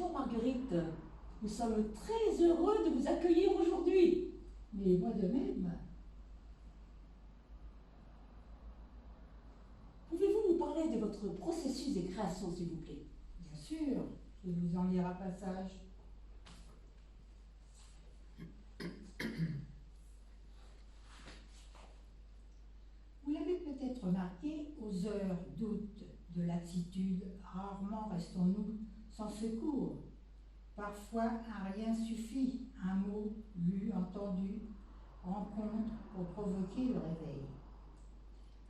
Bonjour Marguerite, nous sommes très heureux de vous accueillir aujourd'hui. Mais moi de même. Pouvez-vous nous parler de votre processus de création, s'il vous plaît? Bien sûr, je vais vous en lire un passage. Vous l'avez peut-être remarqué, aux heures d'août, de lassitude, rarement restons-nous sans secours. Parfois, un rien suffit, un mot lu, entendu, rencontre pour provoquer le réveil.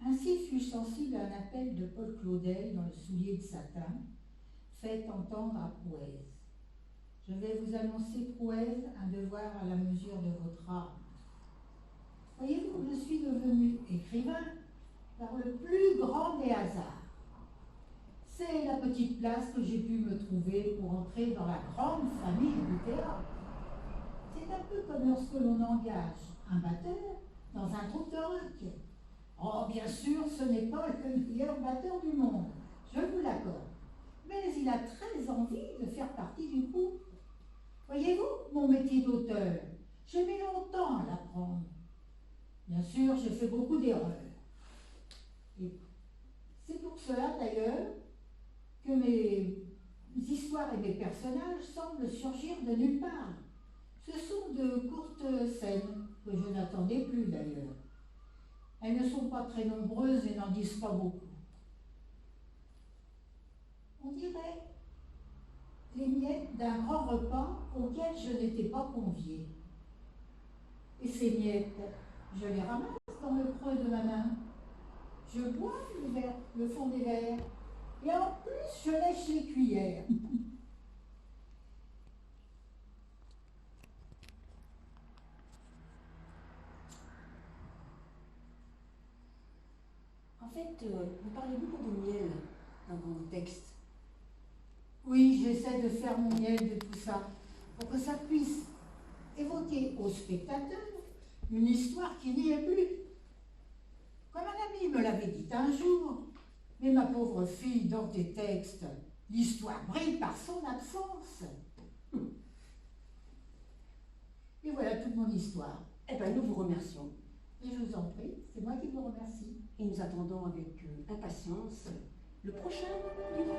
Ainsi fus-je sensible à un appel de Paul Claudel dans le soulier de satin, fait entendre à Prouaise. Je vais vous annoncer, Prouaise, un devoir à la mesure de votre âme. Voyez-vous, je suis devenu écrivain par le plus grand des hasards. C'est la petite place que j'ai pu me trouver pour entrer dans la grande famille du théâtre. C'est un peu comme lorsque l'on engage un batteur dans un groupe de rock. Oh, bien sûr, ce n'est pas le meilleur batteur du monde, je vous l'accorde. Mais il a très envie de faire partie du groupe. Voyez-vous, mon métier d'auteur, j'ai mis longtemps à l'apprendre. Bien sûr, j'ai fait beaucoup d'erreurs. Et c'est pour cela, d'ailleurs, que mes histoires et mes personnages semblent surgir de nulle part. Ce sont de courtes scènes, que je n'attendais plus d'ailleurs. Elles ne sont pas très nombreuses et n'en disent pas beaucoup. On dirait les miettes d'un grand repas auquel je n'étais pas conviée. Et ces miettes, je les ramasse dans le creux de ma main. Je bois le fond des verres. Et en plus, je lèche les cuillères. En fait, vous parlez beaucoup de miel dans vos textes. Oui, j'essaie de faire mon miel de tout ça, pour que ça puisse évoquer au spectateur une histoire qui n'y est plus. Comme un ami me l'avait dit un jour, mais ma pauvre fille, dans tes textes, l'histoire brille par son absence. Et voilà toute mon histoire. Eh bien, nous vous remercions. Et je vous en prie, c'est moi qui vous remercie. Et nous attendons avec impatience le prochain livre.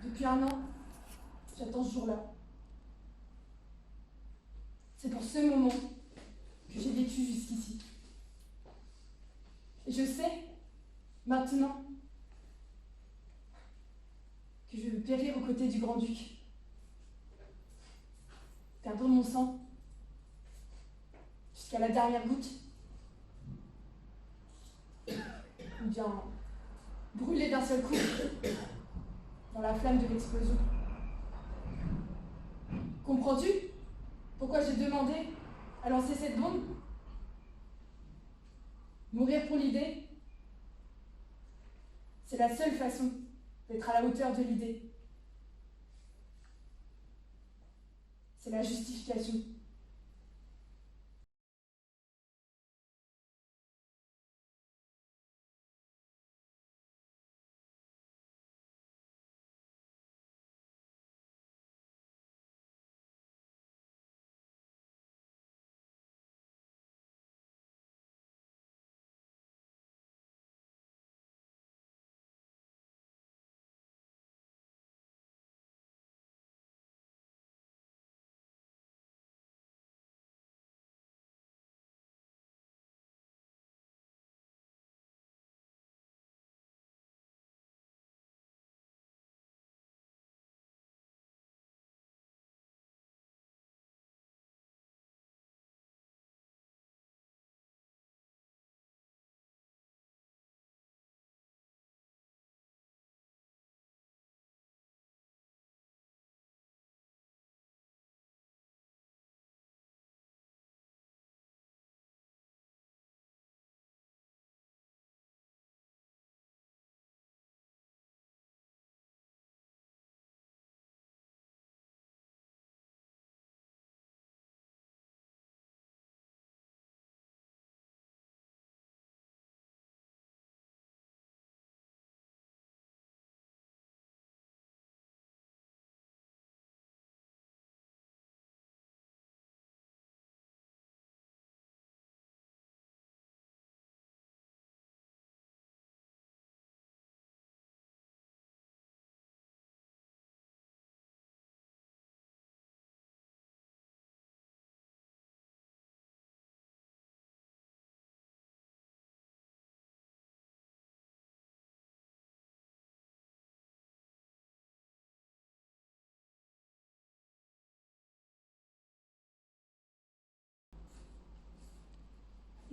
Depuis un an, j'attends ce jour-là. C'est pour ce moment que j'ai vécu jusqu'ici. Et je sais, maintenant, que je vais périr aux côtés du grand-duc. Perdre mon sang jusqu'à la dernière goutte. Ou bien brûler d'un seul coup dans la flamme de l'explosion. Comprends-tu pourquoi j'ai demandé à lancer cette bombe? Mourir pour l'idée, c'est la seule façon d'être à la hauteur de l'idée. C'est la justification.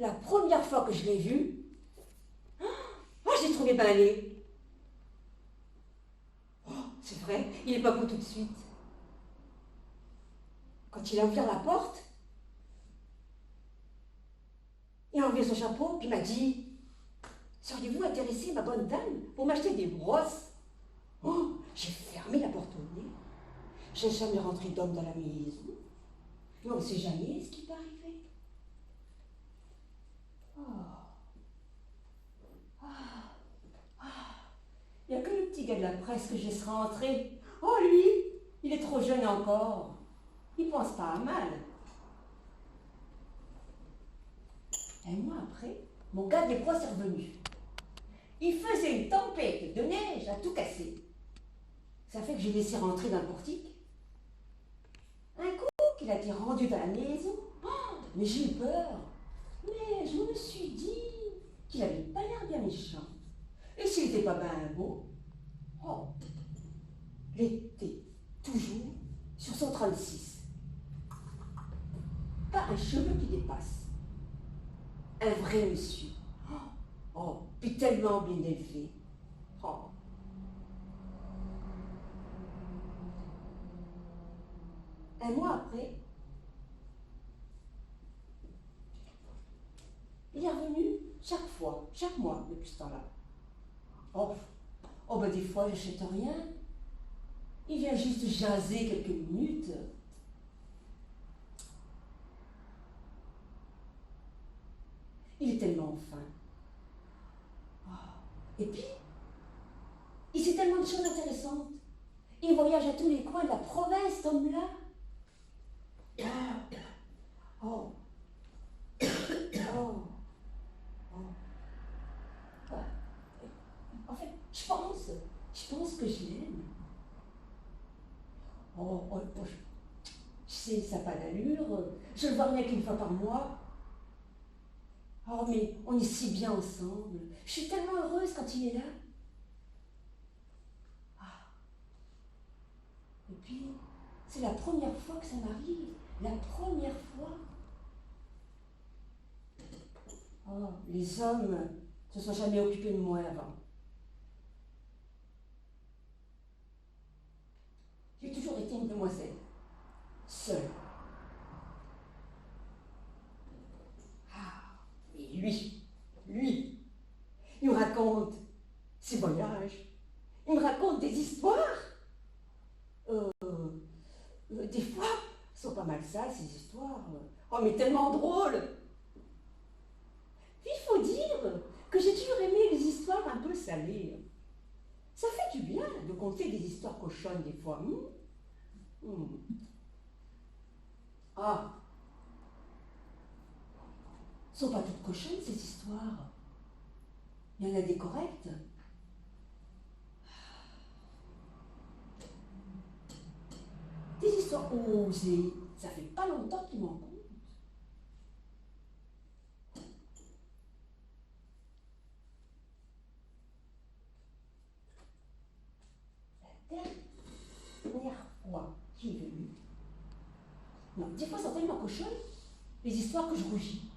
La première fois que je l'ai vu, je l'ai trouvé balai. Oh, c'est vrai, il n'est pas beau tout de suite. Quand il a ouvert la porte, il a enlevé son chapeau, puis il m'a dit « Seriez-vous intéressée, ma bonne dame, pour m'acheter des brosses ?» Oh, j'ai fermé la porte au nez. J'ai jamais rentré d'homme dans la maison. Mais on ne sait jamais ce qui peut arriver. Oh. Il n'y a que le petit gars de la presse que je laisse rentrer. Oh, lui, il est trop jeune encore. Il ne pense pas à mal. Un mois après, mon gars des proies est revenu. Il faisait une tempête de neige à tout casser. Ça fait que j'ai laissé rentrer dans le portique. Un coup qu'il a été rendu dans la maison, mais j'ai eu peur. Mais je me suis dit qu'il avait pas l'air bien méchant. Et s'il n'était pas bien beau, il était toujours sur son 36. Pas un cheveu qui dépasse. Un vrai monsieur. Puis tellement bien élevé. Un mois après, il est revenu chaque mois depuis ce temps-là. Des fois, je n'achète rien. Il vient juste jaser quelques minutes. Il est tellement fin. Et puis, il sait tellement de choses intéressantes. Il voyage à tous les coins de la province, cet homme-là. En fait, je pense que je l'aime. Je sais, ça n'a pas d'allure. Je le vois rien qu'une fois par mois. Mais on est si bien ensemble. Je suis tellement heureuse quand il est là. Et puis, c'est la première fois que ça m'arrive. La première fois. Les hommes ne se sont jamais occupés de moi avant. J'ai toujours été une demoiselle. Seule. Et lui, il me raconte ses voyages. Il me raconte des histoires. Des fois, elles sont pas mal sales, ces histoires. Mais tellement drôles. Puis il faut dire que j'ai toujours aimé les histoires un peu salées. Ça fait du bien de conter des histoires cochonnes des fois. Sont pas toutes cochonnes, ces histoires. Il y en a des correctes. Des histoires osées. Ça fait pas longtemps qu'ils m'en comptent. La dernière fois qu'il est venu, des fois, c'est tellement cochonne, les histoires que je rougis.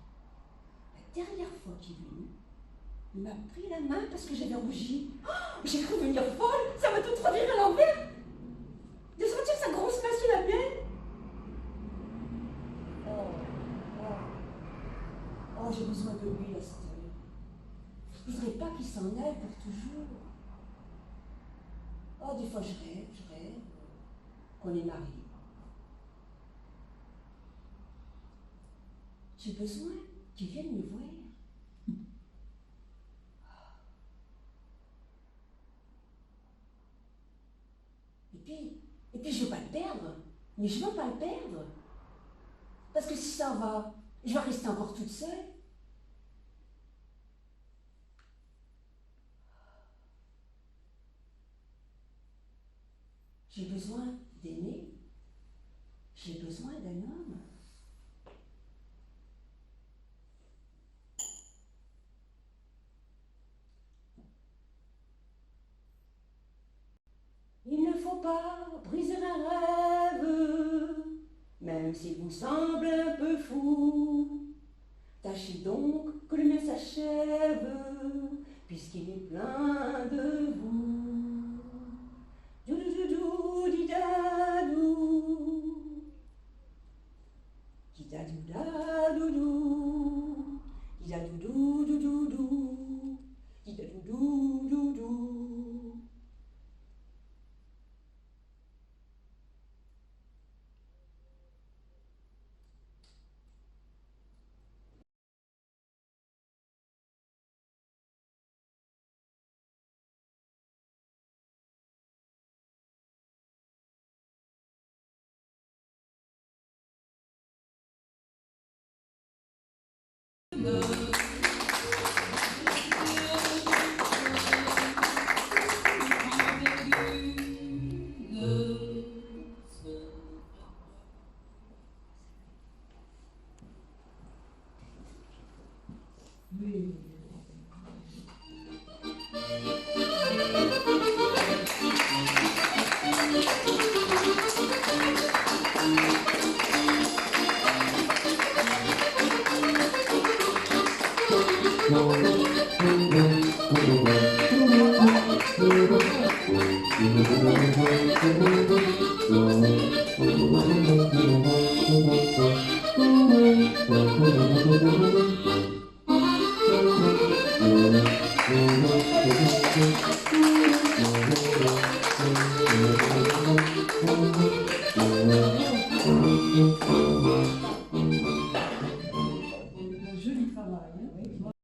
La dernière fois qu'il est venu, il m'a pris la main parce que j'avais rougi. J'ai cru devenir folle, ça m'a tout reviré à l'envers. De sentir sa grosse main sur la mienne. J'ai besoin de lui à cette heure. Je ne voudrais pas qu'il s'en aille pour toujours. Des fois je rêve qu'on est mariés. J'ai besoin qu'il vienne me voir. Et puis je ne veux pas le perdre. Mais je ne veux pas le perdre. Parce que si ça va, je vais rester encore toute seule. J'ai besoin d'aimer. J'ai besoin d'un homme. Il ne faut pas briser un rêve, même s'il vous semble un peu fou. Tâchez donc que le mien s'achève, puisqu'il est plein de vous. Doudou didadou, didadou dadoudou, didadou doudou, didadou doudou. Oui. Thank you.